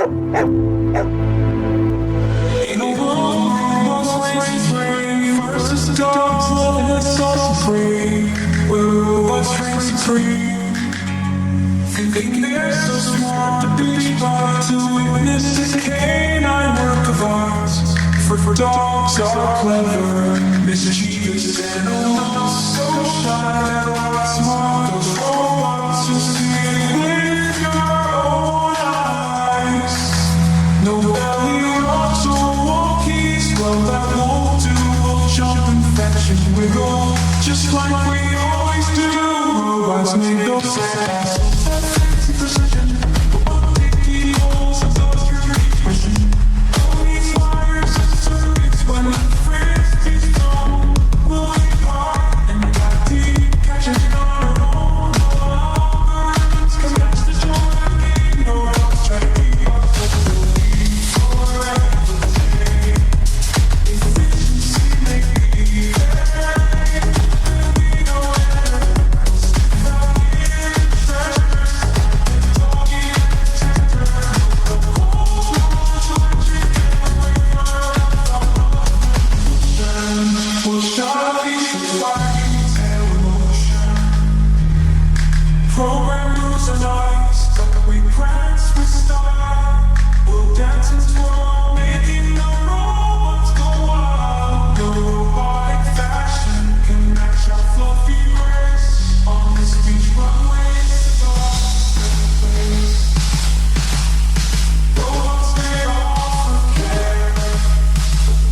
In a world most free, first dogs loving us all free. Where robots reign supreme, thinking they're so smart to be brought to witness this canine work of art. For dogs are clever, mischievous animals, so shy and outsmart those robots you see with your own eyes. No belly rocks or walkies, well that won't do. We'll jump and fetch and wiggle, just like we always do. Robots make no sense. Fancy precision, but picky holes and those your expression. All these wires and circuits when the frisbee's gone. We'll leap hard and got deep, catching on our own. No algorithms can match the joy of the game. No dogs try to keep up with the lead. Forever take efficiency, make me there. We know we'll shove each flying tail emotion. Program rules are nice, but we prance with style. We'll dance and twirl, making the robots go wild. No robotic fashion can match our fluffy grace on this beach runway. Robots made off of care,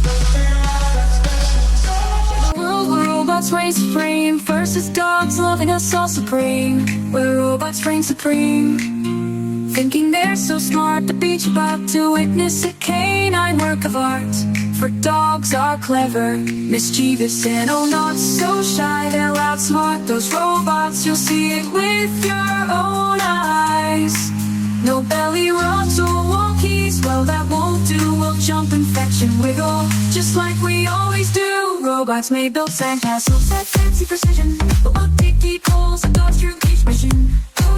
but they lack that special touch. World where robots reign supreme versus dogs loving us all supreme. Where robots reign supreme, thinking they're so smart. The beach about to witness a canine work of art. For dogs are clever, mischievous, and oh not so shy. They'll outsmart those robots. You'll see it with your own eyes. No belly rubs or walkies, well that won't do. We'll jump and fetch and wiggle, just like we always do. Robots may build sandcastles at fancy precision, but what dig deep holes and dodge through each mission.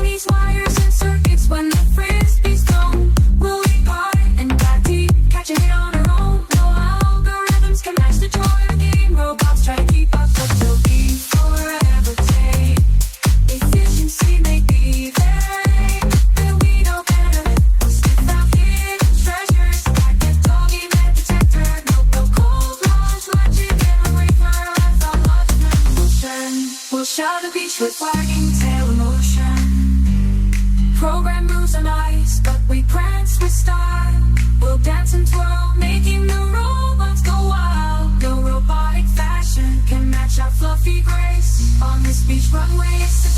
These wires and circuits when the frisbee's gone. We'll leap high and dive deep, catching it on our own. No algorithms can match the joy of the game. Robots try to keep up, but they'll be forever take efficiency, make me there. But we know better. We'll sniff out hidden treasures like a doggy med detector. No cold launch logic and a river as our lodgement will send. We'll shout the beach with wagging tail emotion. Program moves are nice, but we prance with style. We'll dance and twirl, making the robots go wild. No robotic fashion can match our fluffy grace on this beach runway. It's